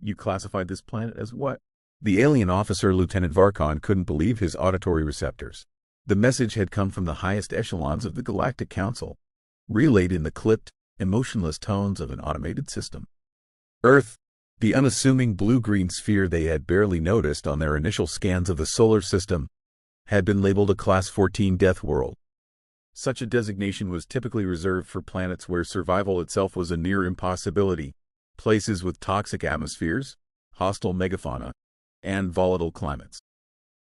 You classified this planet as what? The alien officer, Lieutenant Varkon, couldn't believe his auditory receptors. The message had come from the highest echelons of the Galactic Council, relayed in the clipped, emotionless tones of an automated system. Earth, the unassuming blue-green sphere they had barely noticed on their initial scans of the solar system, had been labeled a Class 14 Deathworld. Such a designation was typically reserved for planets where survival itself was a near impossibility, places with toxic atmospheres, hostile megafauna, and volatile climates.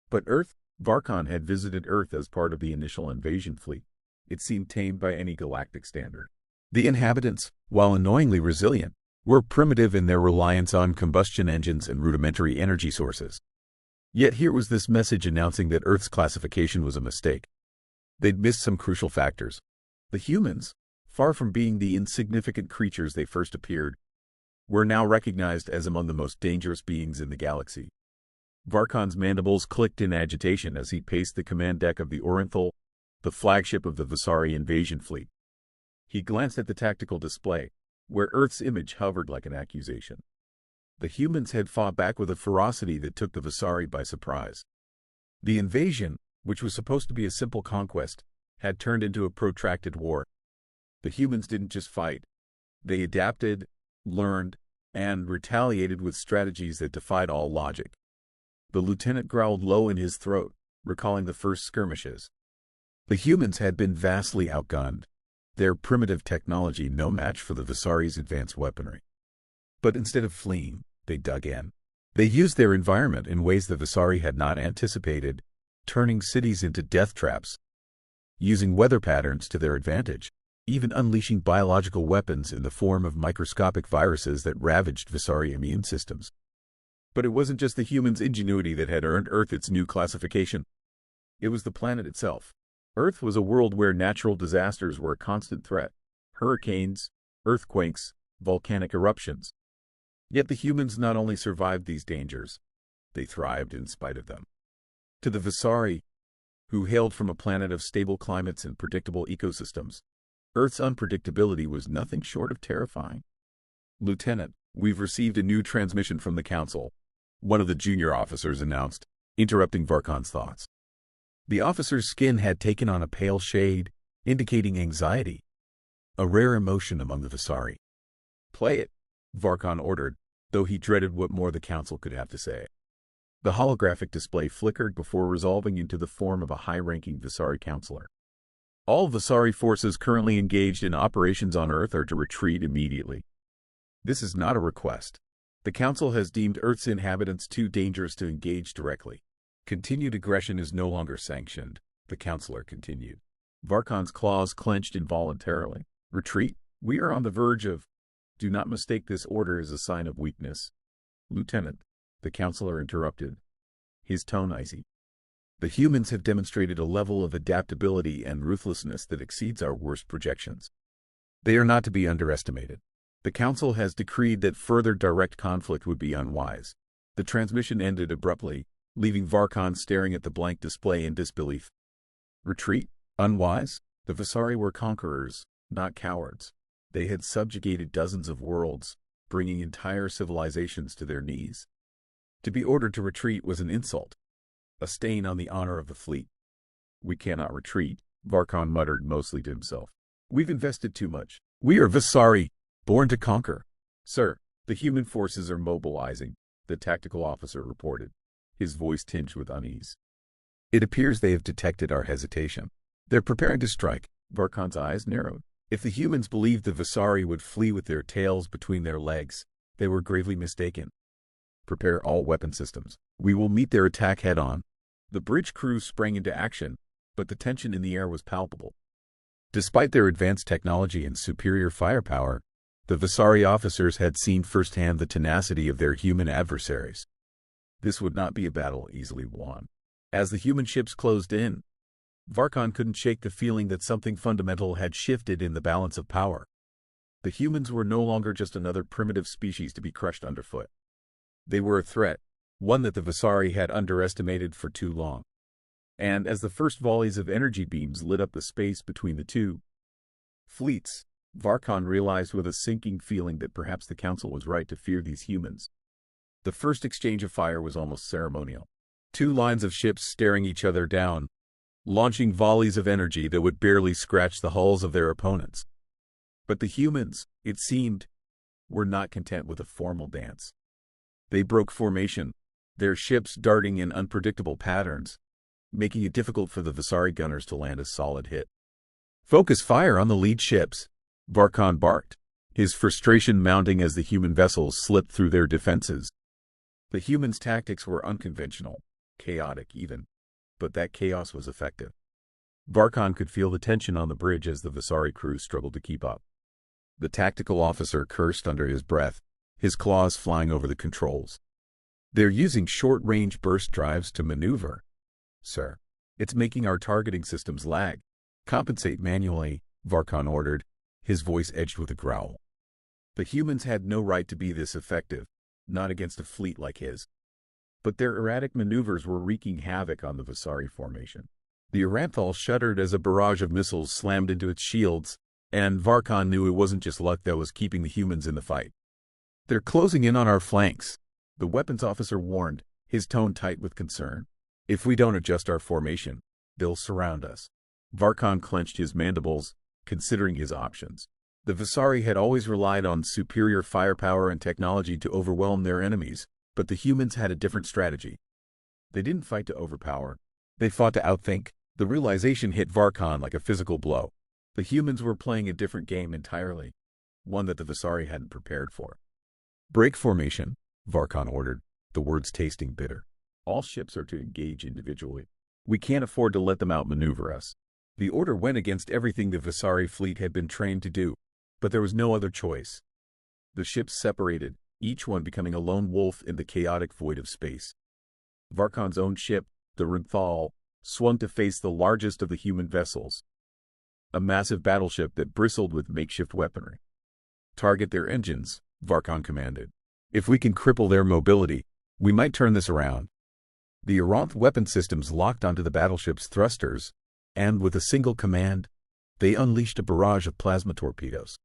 But Earth, Varkon had visited Earth as part of the initial invasion fleet. It seemed tame by any galactic standard. The inhabitants, while annoyingly resilient, were primitive in their reliance on combustion engines and rudimentary energy sources. Yet here was this message announcing that Earth's classification was a mistake. They'd missed some crucial factors. The humans, far from being the insignificant creatures they first appeared, were now recognized as among the most dangerous beings in the galaxy. Varkon's mandibles clicked in agitation as he paced the command deck of the Orenthal, the flagship of the Visari invasion fleet. He glanced at the tactical display, where Earth's image hovered like an accusation. The humans had fought back with a ferocity that took the Visari by surprise. The invasion, which was supposed to be a simple conquest, had turned into a protracted war. The humans didn't just fight. They adapted, learned, and retaliated with strategies that defied all logic. The lieutenant growled low in his throat, recalling the first skirmishes. The humans had been vastly outgunned, their primitive technology no match for the Visari's advanced weaponry. But instead of fleeing, they dug in. They used their environment in ways the Visari had not anticipated, turning cities into death traps, using weather patterns to their advantage, even unleashing biological weapons in the form of microscopic viruses that ravaged Visari immune systems. But it wasn't just the humans' ingenuity that had earned Earth its new classification. It was the planet itself. Earth was a world where natural disasters were a constant threat. Hurricanes, earthquakes, volcanic eruptions. Yet the humans not only survived these dangers, they thrived in spite of them. To the Visari, who hailed from a planet of stable climates and predictable ecosystems, Earth's unpredictability was nothing short of terrifying. "Lieutenant, we've received a new transmission from the Council," one of the junior officers announced, interrupting Varkon's thoughts. The officer's skin had taken on a pale shade, indicating anxiety, a rare emotion among the Visari. "Play it," Varkon ordered, though he dreaded what more the Council could have to say. The holographic display flickered before resolving into the form of a high-ranking Visari counselor. "All Visari forces currently engaged in operations on Earth are to retreat immediately. This is not a request. The Council has deemed Earth's inhabitants too dangerous to engage directly. Continued aggression is no longer sanctioned," the counselor continued. Varkon's claws clenched involuntarily. "Retreat? We are on the verge of—" "Do not mistake this order as a sign of weakness, Lieutenant," the counselor interrupted, his tone icy. "The humans have demonstrated a level of adaptability and ruthlessness that exceeds our worst projections. They are not to be underestimated. The Council has decreed that further direct conflict would be unwise." The transmission ended abruptly, leaving Varkon staring at the blank display in disbelief. Retreat? Unwise? The Visari were conquerors, not cowards. They had subjugated dozens of worlds, bringing entire civilizations to their knees. To be ordered to retreat was an insult, a stain on the honor of the fleet. "We cannot retreat," Varkon muttered mostly to himself. "We've invested too much. We are Visari, born to conquer." "Sir, the human forces are mobilizing," the tactical officer reported, his voice tinged with unease. "It appears they have detected our hesitation. They're preparing to strike." Varkon's eyes narrowed. If the humans believed the Visari would flee with their tails between their legs, they were gravely mistaken. "Prepare all weapon systems. We will meet their attack head-on." The bridge crew sprang into action, but the tension in the air was palpable. Despite their advanced technology and superior firepower, the Visari officers had seen firsthand the tenacity of their human adversaries. This would not be a battle easily won. As the human ships closed in, Varkon couldn't shake the feeling that something fundamental had shifted in the balance of power. The humans were no longer just another primitive species to be crushed underfoot. They were a threat, one that the Visari had underestimated for too long. And as the first volleys of energy beams lit up the space between the two fleets, Varkon realized with a sinking feeling that perhaps the Council was right to fear these humans. The first exchange of fire was almost ceremonial. Two lines of ships staring each other down, launching volleys of energy that would barely scratch the hulls of their opponents. But the humans, it seemed, were not content with a formal dance. They broke formation, their ships darting in unpredictable patterns, making it difficult for the Visari gunners to land a solid hit. "Focus fire on the lead ships," Varkon barked, his frustration mounting as the human vessels slipped through their defenses. The humans' tactics were unconventional, chaotic even, but that chaos was effective. Varkon could feel the tension on the bridge as the Visari crew struggled to keep up. The tactical officer cursed under his breath, his claws flying over the controls. "They're using short-range burst drives to maneuver, sir. It's making our targeting systems lag. Compensate manually," Varkon ordered, his voice edged with a growl. The humans had no right to be this effective, not against a fleet like his. But their erratic maneuvers were wreaking havoc on the Visari formation. The Aranthal shuddered as a barrage of missiles slammed into its shields, and Varkon knew it wasn't just luck that was keeping the humans in the fight. "They're closing in on our flanks," the weapons officer warned, his tone tight with concern. "If we don't adjust our formation, they'll surround us." Varkon clenched his mandibles, considering his options. The Visari had always relied on superior firepower and technology to overwhelm their enemies, but the humans had a different strategy. They didn't fight to overpower. They fought to outthink. The realization hit Varkon like a physical blow. The humans were playing a different game entirely, one that the Visari hadn't prepared for. "Break formation," Varkon ordered, the words tasting bitter. "All ships are to engage individually. We can't afford to let them outmaneuver us." The order went against everything the Visari fleet had been trained to do, but there was no other choice. The ships separated, each one becoming a lone wolf in the chaotic void of space. Varkon's own ship, the Aranthal, swung to face the largest of the human vessels, a massive battleship that bristled with makeshift weaponry. "Target their engines," Varkon commanded. "If we can cripple their mobility, we might turn this around." The Aranth weapon systems locked onto the battleship's thrusters, and with a single command, they unleashed a barrage of plasma torpedoes.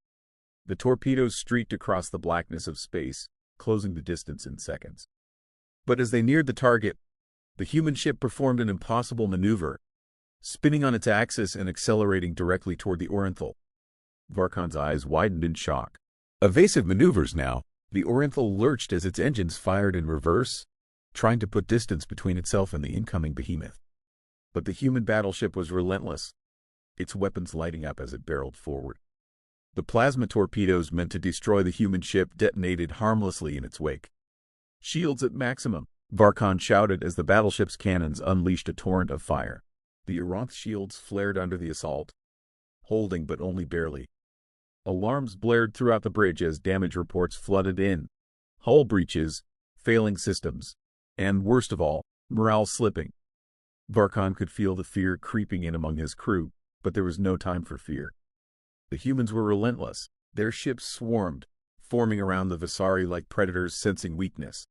The torpedoes streaked across the blackness of space, closing the distance in seconds. But as they neared the target, the human ship performed an impossible maneuver, spinning on its axis and accelerating directly toward the Aranthal. Varkon's eyes widened in shock. Evasive maneuvers now, the Aranthal lurched as its engines fired in reverse, trying to put distance between itself and the incoming behemoth. But the human battleship was relentless, its weapons lighting up as it barreled forward. The plasma torpedoes meant to destroy the human ship detonated harmlessly in its wake. "Shields at maximum," Varkon shouted as the battleship's cannons unleashed a torrent of fire. The Aranth shields flared under the assault, holding but only barely. Alarms blared throughout the bridge as damage reports flooded in. Hull breaches, failing systems, and worst of all, morale slipping. Varkon could feel the fear creeping in among his crew, but there was no time for fear. The humans were relentless. Their ships swarmed, forming around the Visari like predators sensing weakness.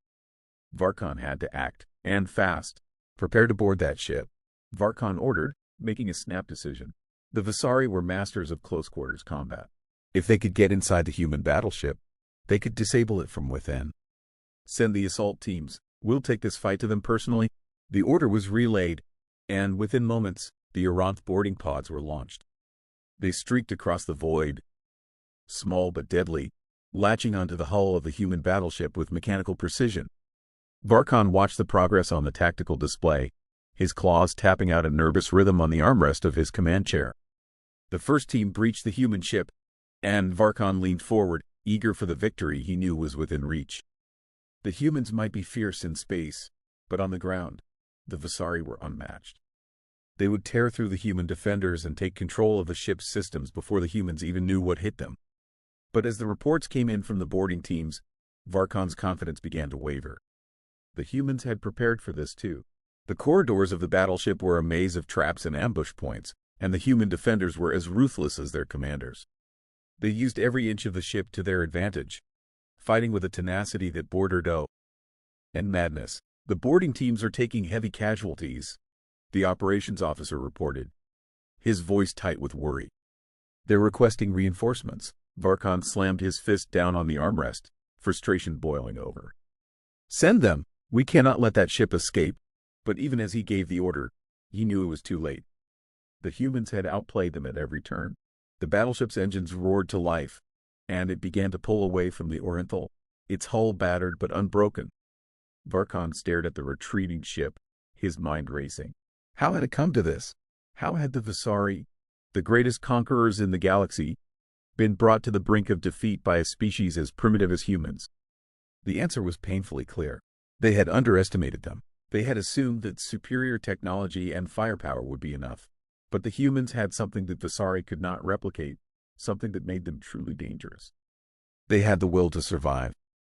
Varkon had to act, and fast. "Prepare to board that ship," Varkon ordered, making a snap decision. The Visari were masters of close-quarters combat. If they could get inside the human battleship, they could disable it from within. "Send the assault teams. We'll take this fight to them personally." The order was relayed, and within moments, the Aranth boarding pods were launched. They streaked across the void, small but deadly, latching onto the hull of the human battleship with mechanical precision. Varkon watched the progress on the tactical display, his claws tapping out a nervous rhythm on the armrest of his command chair. The first team breached the human ship, and Varkon leaned forward, eager for the victory he knew was within reach. The humans might be fierce in space, but on the ground, the Visari were unmatched. They would tear through the human defenders and take control of the ship's systems before the humans even knew what hit them. But as the reports came in from the boarding teams, Varkon's confidence began to waver. The humans had prepared for this too. The corridors of the battleship were a maze of traps and ambush points, and the human defenders were as ruthless as their commanders. They used every inch of the ship to their advantage, fighting with a tenacity that bordered awe and madness. "The boarding teams are taking heavy casualties," the operations officer reported, his voice tight with worry. "They're requesting reinforcements." Varkon slammed his fist down on the armrest, frustration boiling over. Send them! We cannot let that ship escape. But even as he gave the order, he knew it was too late. The humans had outplayed them at every turn. The battleship's engines roared to life, and it began to pull away from the Oriental, its hull battered but unbroken. Varkon stared at the retreating ship, his mind racing. How had it come to this? How had the Visari, the greatest conquerors in the galaxy, been brought to the brink of defeat by a species as primitive as humans? The answer was painfully clear. They had underestimated them. They had assumed that superior technology and firepower would be enough. But the humans had something that Visari could not replicate, something that made them truly dangerous. They had the will to survive.